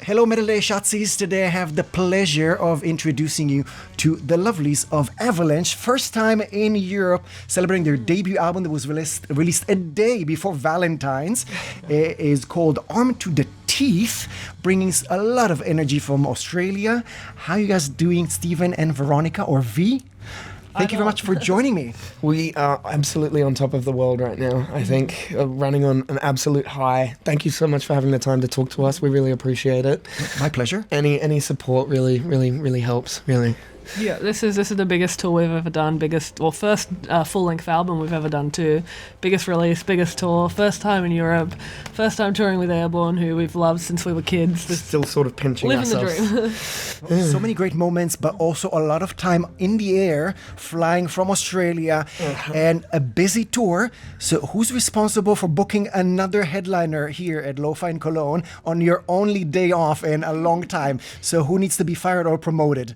Hello Metal.de Shatsies. Today I have the pleasure of introducing you to the lovelies of Avalanche. First time in Europe, celebrating their debut album that was released a day before Valentine's. It is called Armed to the Teeth, bringing a lot of energy from Australia. How are you guys doing, Stephen and Veronica, or V? Thank you very much for joining me. We are absolutely on top of the world right now, I think, running on an absolute high. Thank you so much for having the time to talk to us. We really appreciate it. My pleasure. Any support really helps, really. Yeah, this is the biggest tour we've ever done, first full-length album we've ever done too. Biggest release, biggest tour, first time in Europe, first time touring with Airbourne, who we've loved since we were kids. Still sort of pinching living ourselves. the dream. So many great moments, but also a lot of time in the air, flying from Australia, and a busy tour. So who's responsible for booking another headliner here at Lo-Fi in Cologne on your only day off in a long time? So who needs to be fired or promoted?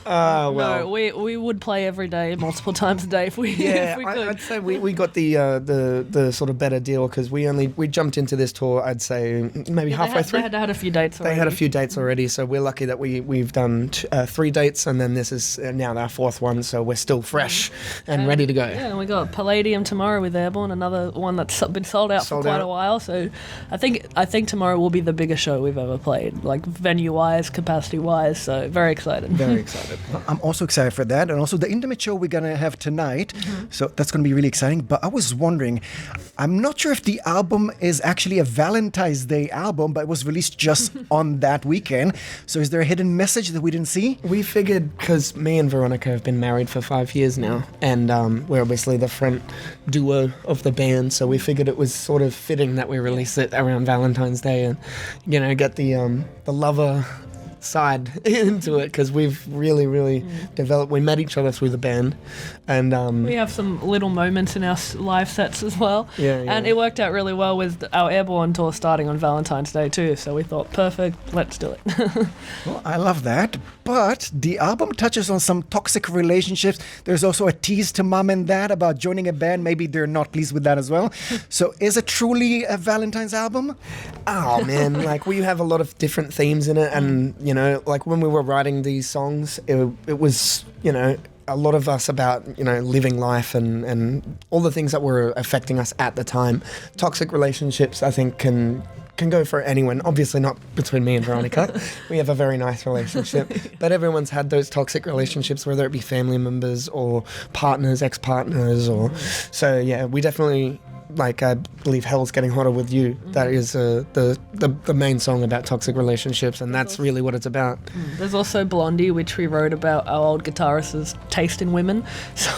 No, we would play every day, multiple times a day if we could. I'd say we got the sort of better deal because we jumped into this tour, I'd say maybe halfway through. They had a few dates already. They had a few dates already, so we're lucky that we've done 3 dates, and then this is now our 4th one, so we're still fresh and ready to go. Yeah, and we got Palladium tomorrow with Airbourne, another one that's been sold out for quite a while. So I think tomorrow will be the biggest show we've ever played, like venue-wise, capacity-wise. So very excited. Very excited. I'm also excited for that, and also the intimate show we're gonna have tonight. So that's gonna be really exciting. But I was wondering, I'm not sure if the album is actually a Valentine's Day album, but it was released just on that weekend. So is there a hidden message that we didn't see? We figured, because me and Veronica have been married for 5 years now, and we're obviously the front duo of the band, so we figured it was sort of fitting that we release it around Valentine's Day and, get the lover side into it, because we've really developed. We met each other through the band, and we have some little moments in our live sets as well. Yeah. And it worked out really well with our Airbourne tour starting on Valentine's Day too, so we thought, perfect, let's do it. Well, I love that. But the album touches on some toxic relationships. There's also a tease to mom and dad about joining a band. Maybe they're not pleased with that as well. So is it truly a Valentine's album? Oh man, like we have a lot of different themes in it, and like when we were writing these songs, it was a lot of us about living life and all the things that were affecting us at the time. Toxic relationships, I think, can go for anyone. Obviously not between me and Veronica. We have a very nice relationship, but everyone's had those toxic relationships, whether it be family members or partners, ex-partners, or so. Yeah, we definitely. Like, I believe Hell's Getting Hotter With You. That is the main song about toxic relationships, and that's really what it's about. There's also Blondie, which we wrote about our old guitarist's taste in women. So,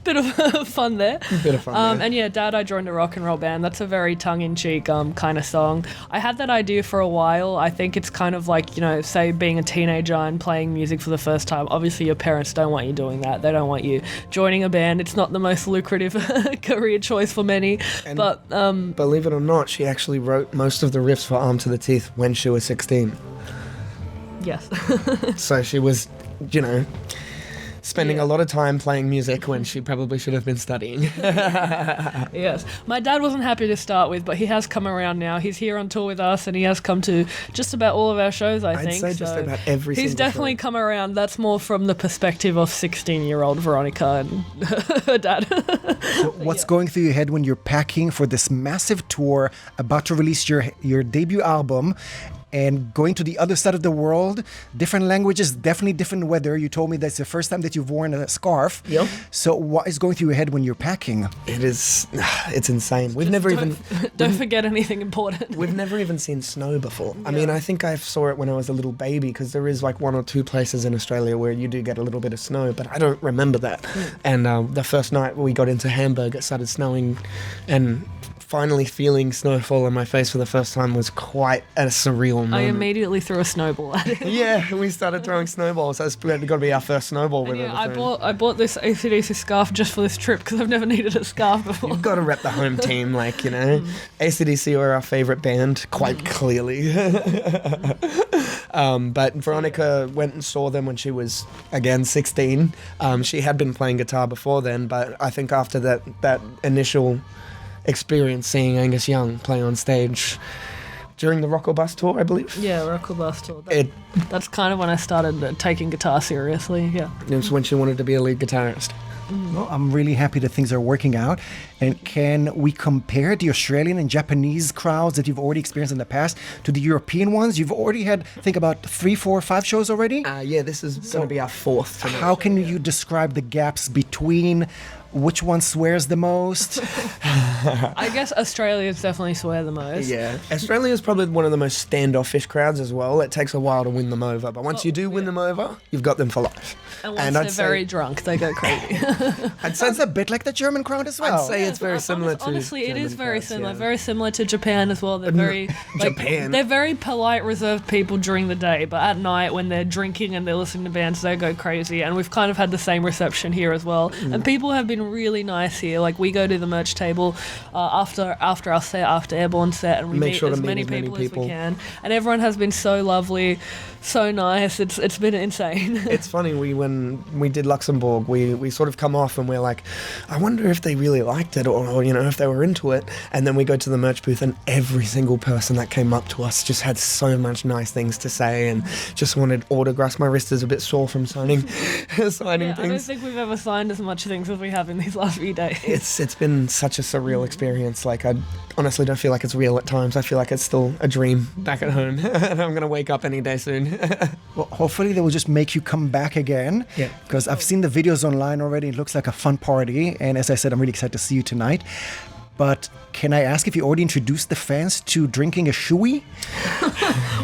bit of fun there. And yeah, Dad, I joined a rock and roll band. That's a very tongue-in-cheek kind of song. I had that idea for a while. I think it's kind of like, say being a teenager and playing music for the first time. Obviously, your parents don't want you doing that. They don't want you joining a band. It's not the most lucrative career choice for many. But believe it or not, she actually wrote most of the riffs for Armed to the Teeth when she was 16. Yes. So she was, spending a lot of time playing music when she probably should have been studying. Yes. My dad wasn't happy to start with, but he has come around now. He's here on tour with us, and he has come to just about all of our shows, I think. I'd say just about every single He's definitely show. come around. That's more from the perspective of 16-year-old Veronica and her dad. So what's going through your head when you're packing for this massive tour, about to release your debut album, and going to the other side of the world, different languages, definitely different weather? You told me that's the first time that you've worn a scarf. Yep. So what is going through your head when you're packing? It's insane. Don't forget anything important. We've never even seen snow before. I mean, I think I saw it when I was a little baby, because there is like 1 or 2 places in Australia where you do get a little bit of snow, but I don't remember that. And the first night we got into Hamburg, it started snowing, and finally feeling snowfall on my face for the first time was quite a surreal moment. I immediately threw a snowball at it. Yeah, we started throwing snowballs. That's got to be our first snowball we've ever thrown. I bought this AC/DC scarf just for this trip, because I've never needed a scarf before. You've got to rep the home team, AC/DC are our favourite band, quite clearly. But Veronica went and saw them when she was, again, 16. She had been playing guitar before then, but I think after that initial experience seeing Angus Young play on stage, during the Rock or Bust tour, I believe. Yeah, Rock or Bust tour. That's kind of when I started taking guitar seriously, yeah. It was when she wanted to be a lead guitarist. Well, I'm really happy that things are working out. And can we compare the Australian and Japanese crowds that you've already experienced in the past to the European ones? You've already had, I think, about 3, 4, 5 shows already? Yeah, this is going to be our 4th tonight. How can you describe the gaps between which one swears the most? I guess Australians definitely swear the most. Yeah. Australia is probably one of the most standoffish crowds as well. It takes a while to win them over, but once you do win them over, you've got them for life. And once they're very drunk, they go crazy. Sounds a bit like the German crowd as well. I'd say it's very similar to honestly, it is very crowds, similar. yeah. Very similar to Japan as well. They're very Japan. They're very polite, reserved people during the day, but at night when they're drinking and they're listening to bands, they go crazy. And we've kind of had the same reception here as well. And people have been really nice here. Like we go to the merch table after our set, after Airbourne set, and we meet as many people as we can. And everyone has been so lovely, so nice. It's been insane. It's funny, when we did Luxembourg, we sort of come off and we're like, I wonder if they really liked it or if they were into it. And then we go to the merch booth and every single person that came up to us just had so much nice things to say and just wanted autographs. My wrist is a bit sore from signing things. I don't think we've ever signed as much things as we have in these last few days. It's been such a surreal experience. Like, I honestly don't feel like it's real at times. I feel like it's still a dream back at home and I'm going to wake up any day soon. Well, hopefully they will just make you come back again. Yeah. Because I've seen the videos online already. It looks like a fun party. And as I said, I'm really excited to see you tonight. But can I ask if you already introduced the fans to drinking a shoey?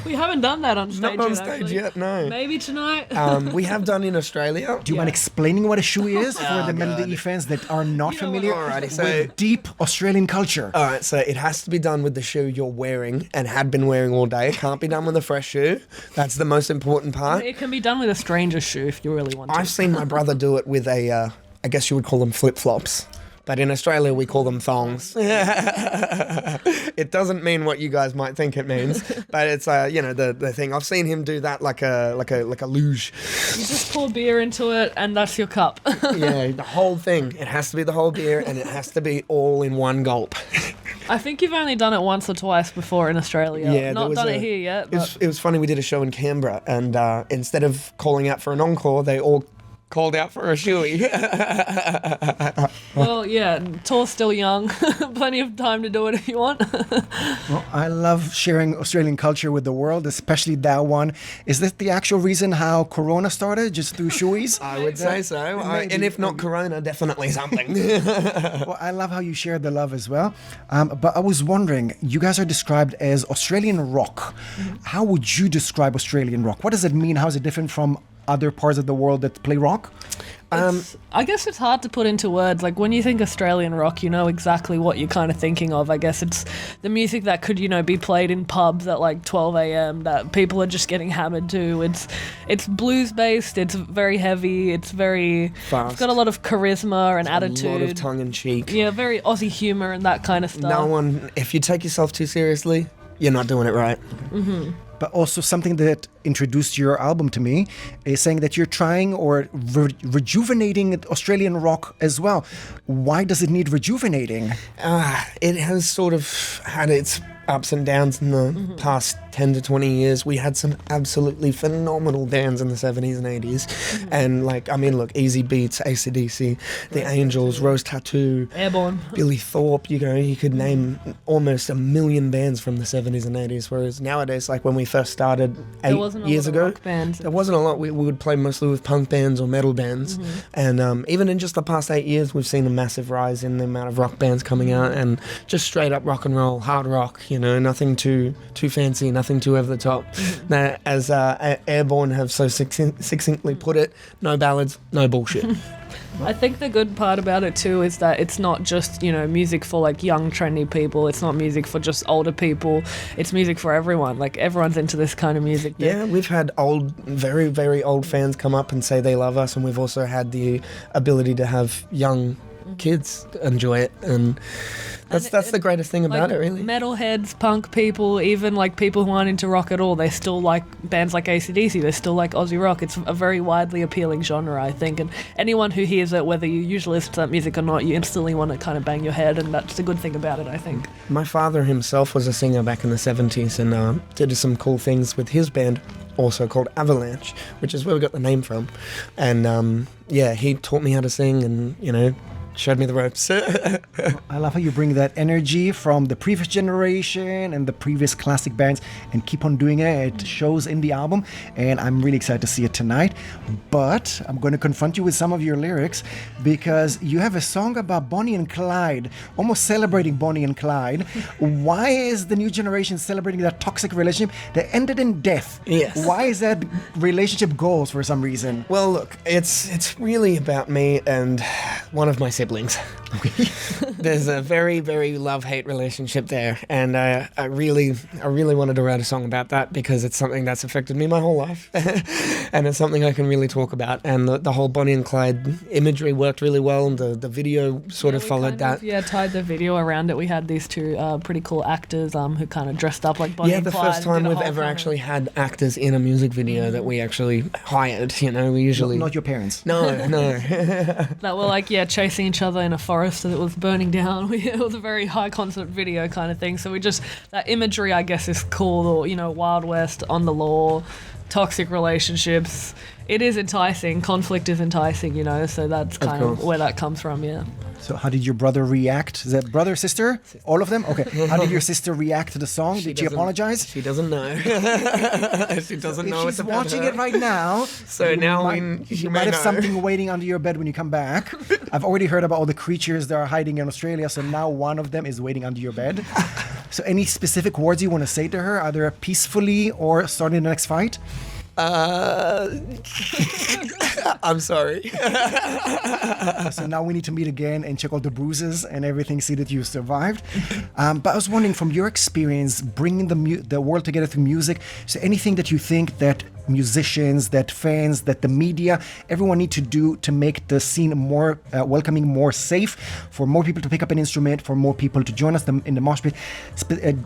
We haven't done that on stage Not on stage yet, no. Maybe tonight. We have done in Australia. Do you mind explaining what a shoey is for the Metal.de fans that are not familiar with deep Australian culture? All right, so it has to be done with the shoe you're wearing and had been wearing all day. It can't be done with a fresh shoe. That's the most important part. It can be done with a stranger's shoe if you really want to. I've seen my brother do it with I guess you would call them flip-flops. But in Australia, we call them thongs. It doesn't mean what you guys might think it means, but it's the thing. I've seen him do that like a luge. You just pour beer into it, and that's your cup. Yeah, the whole thing. It has to be the whole beer, and it has to be all in one gulp. I think you've only done it once or twice before in Australia. Yeah, not done it here yet. It was funny. We did a show in Canberra, and instead of calling out for an encore, they all called out for a shoey. Well, yeah, tour's still young. Plenty of time to do it if you want. Well, I love sharing Australian culture with the world, especially that one. Is this the actual reason how Corona started, just through shoeys? I would say so. And if not Corona, definitely something. Well, I love how you share the love as well. But I was wondering, you guys are described as Australian rock. How would you describe Australian rock? What does it mean? How is it different from other parts of the world that play rock? I guess it's hard to put into words. Like when you think Australian rock, you know exactly what you're kind of thinking of. I guess it's the music that could, be played in pubs at like 12 a.m. that people are just getting hammered to. It's blues based. It's very heavy. It's very fast. It's got a lot of charisma and attitude. A lot of tongue in cheek. Yeah, very Aussie humour and that kind of stuff. No one. If you take yourself too seriously, you're not doing it right. Mm-hmm. But also something that introduced your album to me is saying that you're trying or rejuvenating Australian rock as well. Why does it need rejuvenating? It has sort of had its ups and downs in the past 10 to 20 years. We had some absolutely phenomenal bands in the 70s and 80s. And look, Easy Beats, AC/DC, The Angels, Rose Tattoo, Airbourne, Billy Thorpe, you could name almost a million bands from the 70s and 80s. Whereas nowadays, like when we first started 8 years ago, there wasn't a lot. We would play mostly with punk bands or metal bands. And even in just the past 8 years, we've seen a massive rise in the amount of rock bands coming out and just straight up rock and roll, hard rock, nothing too fancy, nothing too over the top. Now, as Airbourne have so succinctly put it, no ballads, no bullshit. I think the good part about it too is that it's not just, music for like young trendy people. It's not music for just older people. It's music for everyone. Like everyone's into this kind of music. Yeah, we've had very, very old fans come up and say they love us, and we've also had the ability to have young kids enjoy it, and that's the greatest thing about it, really. Metalheads, punk people, even like people who aren't into rock at all, they still like bands like AC/DC, they still like Aussie rock. It's a very widely appealing genre, I think, and anyone who hears it, whether you usually listen to that music or not, you instantly want to kind of bang your head, and that's the good thing about it, I think. My father himself was a singer back in the 70s and did some cool things with his band, also called Avalanche, which is where we got the name from. And he taught me how to sing and, showed me the ropes. I love how you bring that energy from the previous generation and the previous classic bands and keep on doing it. It shows in the album, and I'm really excited to see it tonight. But I'm going to confront you with some of your lyrics, because you have a song about Bonnie and Clyde, almost celebrating Bonnie and Clyde. Why is the new generation celebrating that toxic relationship that ended in death? Yes. Why is that relationship goals for some reason? Well, look, it's really about me and one of my siblings. There's a very, very love-hate relationship there, and I really wanted to write a song about that, because it's something that's affected me my whole life, and it's something I can really talk about. And the whole Bonnie and Clyde imagery worked really well, and the video sort of followed that. Tied the video around it. We had these two pretty cool actors who kind of dressed up like Bonnie and Clyde. Yeah, the first time we've ever actually had actors in a music video that we actually hired. We usually not your parents. No. That were chasing each other in a forest that was burning down. It was a very high concept video kind of thing. So that imagery, I guess, is cool. Or, Wild West, on the law, toxic relationships. It is enticing. Conflict is enticing, so that's kind of where that comes from, yeah. So how did your brother react? Is that brother, sister? All of them? Okay. How did your sister react to the song? Did she apologize? She doesn't know. She doesn't know. If she's watching it right now, so now you might have something waiting under your bed when you come back. I've already heard about all the creatures that are hiding in Australia, so now one of them is waiting under your bed. So any specific words you want to say to her, either peacefully or starting the next fight? I'm sorry. So now we need to meet again and check all the bruises and everything, see that you survived. But I was wondering, from your experience bringing the world together through music, so anything that you think that musicians, that fans, that the media, everyone need to do to make the scene more welcoming, more safe, for more people to pick up an instrument, for more people to join us in the mosh pit,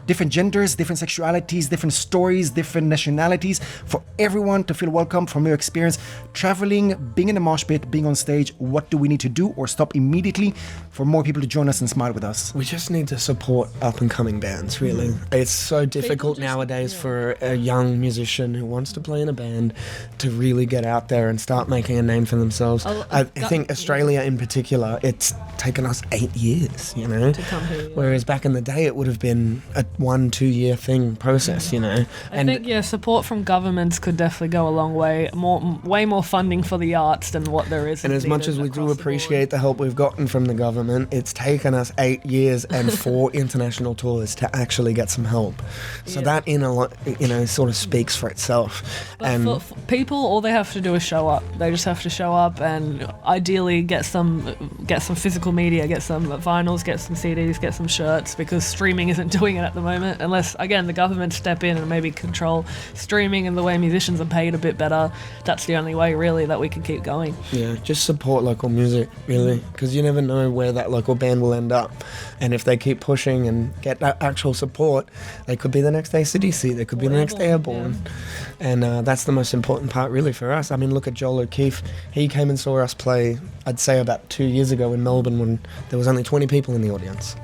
different genders, different sexualities, different stories, different nationalities, for everyone to feel welcome. From your experience traveling, being in the mosh pit, being on stage, what do we need to do or stop immediately for more people to join us and smile with us? We just need to support up and coming bands, really. It's so difficult nowadays for a young musician who wants to play in a band to really get out there and start making a name for themselves. I think Australia in particular, it's taken us 8 years, to come here, yeah. Whereas back in the day it would have been a 1-2 year process. I think support from governments could definitely go a long way. Way more funding for the arts than what there is. And as much as we do appreciate the help we've gotten from the government, it's taken us 8 years and 4 international tours to actually get some help. So that sort of speaks for itself. But for people, all they have to do is show up. They just have to show up and ideally get some physical media, get some vinyls, get some CDs, get some shirts, because streaming isn't doing it at the moment. Unless, again, the government step in and maybe control streaming and the way musicians are paid a bit better. That's the only way, really, that we can keep going. Yeah, just support local music, really, because you never know where that local band will end up. And if they keep pushing and get that actual support, they could be the next AC/DC, they could be the next Airbourne. Yeah. And that's the most important part, really, for us. I mean, look at Joel O'Keefe. He came and saw us play, I'd say about 2 years ago in Melbourne, when there was only 20 people in the audience.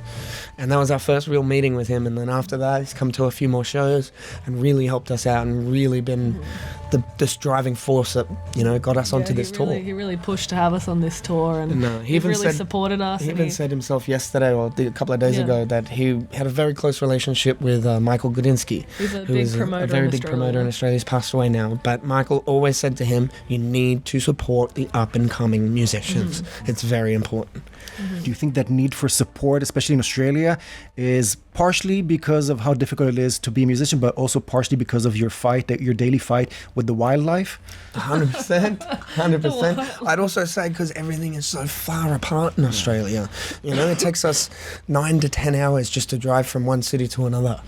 And that was our first real meeting with him. And then after that, he's come to a few more shows and really helped us out and really been this driving force that, got us onto this tour. He really pushed to have us on this tour, and he even really supported us. He even said himself yesterday, or a couple of days ago, that he had a very close relationship with Michael Gudinski, who is a very big promoter in Australia. He's passed away now. But Michael always said to him, you need to support the up-and-coming musicians. It's very important. Do you think that need for support, especially in Australia, is partially because of how difficult it is to be a musician, but also partially because of your daily fight with the wildlife? 100%. 100%. I'd also say because everything is so far apart in Australia. You know, it takes us 9 to 10 hours just to drive from one city to another.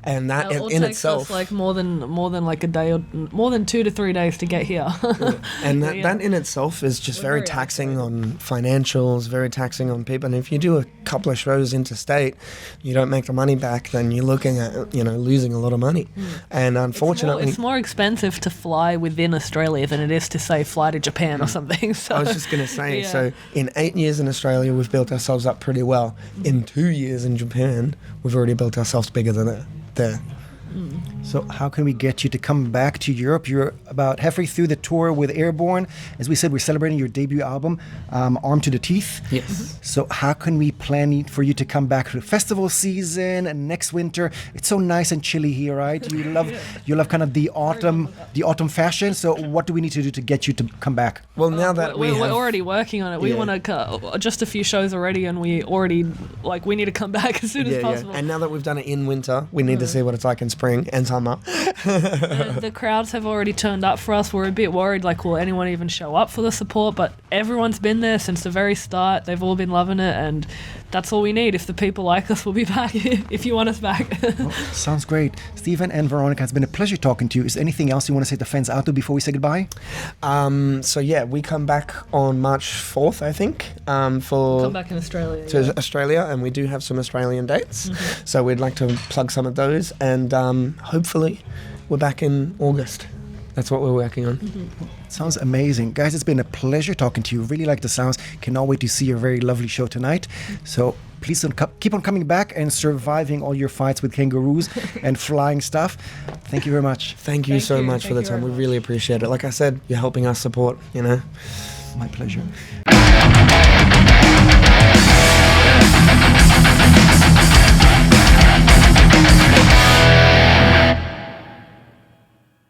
And that in itself... Us like more than like a day or more than 2 to 3 days to get here. And that in itself is just very taxing on financials, very taxing on people. And if you do a couple of shows interstate, you don't make the money back, then you're looking at, you know, losing a lot of money. And unfortunately... It's more expensive to fly within Australia than it is to, say, fly to Japan or something. So, I was just going to say, so in 8 years in Australia, we've built ourselves up pretty well. In 2 years in Japan, we've already built ourselves bigger than it there. So how can we get you to come back to Europe? You're about halfway through the tour with Airbourne. As we said, we're celebrating your debut album, Armed to the Teeth. Yes. So how can we plan for you to come back to the festival season and next winter? It's so nice and chilly here, right? You love kind of the autumn fashion. So what do we need to do to get you to come back? Well, now that we're already working on it. We want to just a few shows already, and we need to come back as soon as possible. And now that we've done it in winter, we need to see what it's like in spring and summer. The crowds have already turned up for us. We're a bit worried, like, will anyone even show up for the support? But everyone's been there since the very start. They've all been loving it, and that's all we need. If the people like us, we'll be back if you want us back. Sounds great. Stephen and Veronica, it's been a pleasure talking to you. Is there anything else you want to say to fans out there before we say goodbye? We come back on March 4th, I think. Come back in Australia. To Australia, and we do have some Australian dates. So we'd like to plug some of those, and hopefully we're back in August. That's what we're working on. Sounds amazing. Guys, it's been a pleasure talking to you. Really like the sounds. Cannot wait to see your very lovely show tonight. So please keep on coming back and surviving all your fights with kangaroos and flying stuff. Thank you very much. Thank you so much for the time. We really appreciate it. Like I said, you're helping us support, you know. My pleasure.